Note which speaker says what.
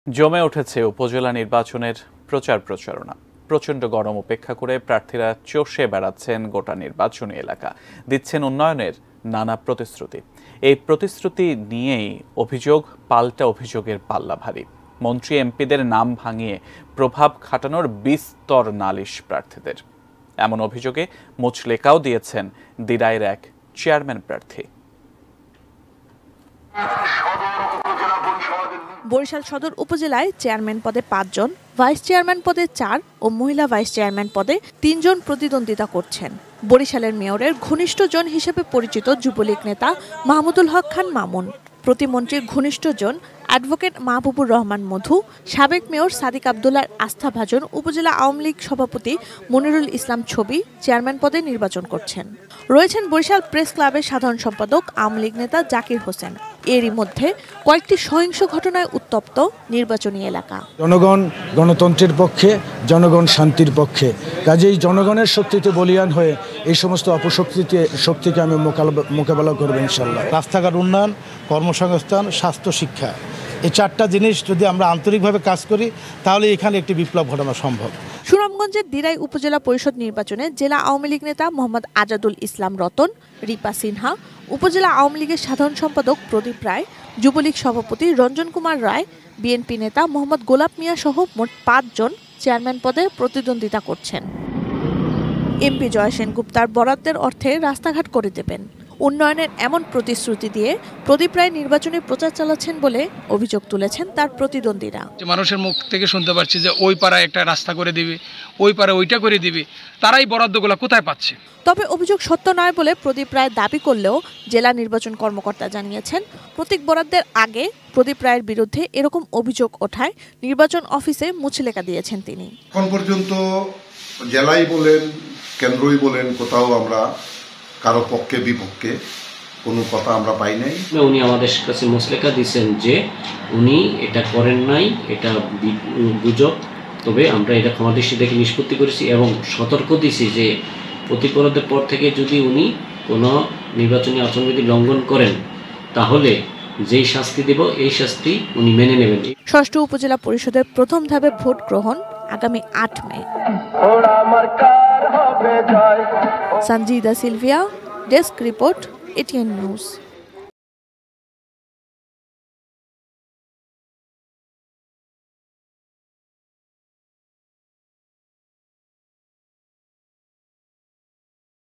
Speaker 1: জমে উঠেছে উপজেলা নির্বাচনের প্রচারণা। প্রচণ্ড গরম উপেক্ষা করে প্রার্থীরা চষে বেড়াচ্ছেন গোটা নির্বাচনী এলাকা, দিচ্ছেন উন্নয়নের নানা প্রতিশ্রুতি। এই প্রতিশ্রুতি নিয়েই অভিযোগ পাল্টা অভিযোগের পাল্লা ভারী। মন্ত্রী এমপিদের নাম ভাঙিয়ে প্রভাব খাটানোর বিস্তর নালিশ প্রার্থীদের। এমন অভিযোগে মুচলেকাও দিয়েছেন দিরাইয়ের এক চেয়ারম্যান প্রার্থী।
Speaker 2: বরিশাল সদর উপজেলায় চেয়ারম্যান পদে ৫ জন, ভাইস চেয়ারম্যান পদে ৪ ও মহিলা ভাইস চেয়ারম্যান পদে ৩ জন প্রতিদ্বন্দ্বিতা করছেন। বরিশালের মেয়রের ঘনিষ্ঠজন হিসেবে পরিচিত যুবলীগ নেতা মাহমুদুল হক খান মামুন, প্রতিমন্ত্রীর ঘনিষ্ঠজন অ্যাডভোকেট মাহবুবুর রহমান মধু, সাবেক মেয়র সাদিক আব্দুল্লাহর আস্থাভাজন উপজেলা আওয়ামী লীগ সভাপতি মনিরুল ইসলাম ছবি চেয়ারম্যান পদে নির্বাচন করছেন। রয়েছেন বরিশাল প্রেস ক্লাবের সাধারণ সম্পাদক আওয়ামী লীগ নেতা জাকির হোসেন। এরই মধ্যে কয়েকটি সহিংস ঘটনায় উত্তপ্ত নির্বাচনী এলাকা।
Speaker 3: জনগণ গণতন্ত্রের পক্ষে, জনগণ শান্তির পক্ষে, কাজেই জনগণের শক্তিতে বলিয়ান হয়ে এই সমস্ত শক্তিকে আমি মোকাবেলা করব ইনশাল্লাহ।
Speaker 4: রাস্তাঘাট উন্নয়ন, কর্মসংস্থান, স্বাস্থ্য, শিক্ষা, এই 4টা জিনিস যদি আমরা আন্তরিকভাবে কাজ করি তাহলে এখানে একটি বিপ্লব ঘটানো সম্ভব।
Speaker 2: সুনামগঞ্জের দিরাই উপজেলা পরিষদ নির্বাচনে জেলা আওয়ামী লীগ নেতা মোহাম্মদ আজাদুল ইসলাম রতন, রিপা সিনহা, উপজেলা আওয়ামী লীগের সাধারণ সম্পাদক প্রদীপ রায়, যুবলীগ সভাপতি রঞ্জন কুমার রায়, বিএনপি নেতা মোহাম্মদ গোলাপ মিয়া সহ মোট ৫ জন চেয়ারম্যান পদে প্রতিদ্বন্দ্বিতা করছেন। এমপি জয় সেনগুপ্তার বরাদ্দের অর্থে রাস্তাঘাট করে দেবেন, উন্নয়নের এমন প্রতিশ্রুতি দিয়ে প্রদীপ রায় নির্বাচনী প্রচার চালাচ্ছেন বলে অভিযোগ তুলেছেন তার প্রতিদ্বন্দ্বীরা।
Speaker 5: মানুষের মুখ থেকে শুনতে পাচ্ছি যে ওই পাড়ায় একটা রাস্তা করে দিবে, ওই পাড়ায় ওইটা করে দিবে, তারাই বরাদ্দগুলো কোথায় পাচ্ছে?
Speaker 2: তবে অভিযোগ সত্য নয় বলে প্রদীপ রায় দাবি করলেও জেলা নির্বাচন কর্মকর্তা জানিয়েছেন, প্রতীক বরাদ্দের আগে প্রদীপ রায়ের বিরুদ্ধে এরকম অভিযোগ ওঠায় নির্বাচন অফিসে মুচলেকা দিয়েছেন তিনি।
Speaker 6: এখন পর্যন্ত জেলাই বলেন, কেন্দ্রই বলেন, কোথাও আমরা কারো পক্ষে বিপক্ষে কোনো কথা আমরা পাই নাই।
Speaker 7: উনি আমাদের কাছে মুচলেকা দিয়েছেন যে উনি এটা করেন নাই, এটা গুজব। তবে আমরা এটা ক্ষমা দৃষ্টি দেখে নিষ্পত্তি করেছি এবং সতর্ক দিয়েছি যে প্রতীক বরাদ্দের পর থেকে যদি উনি কোনো নির্বাচনী আচরণবিধি লঙ্ঘন করেন তাহলে যেই শাস্তি দেব এই শাস্তি উনি মেনে নেবেন।
Speaker 2: ষষ্ঠ উপজেলা পরিষদের প্রথম ধাপে ভোট গ্রহণ আগামী ৮ May. Sanjida Silvia, desk report, ATN news.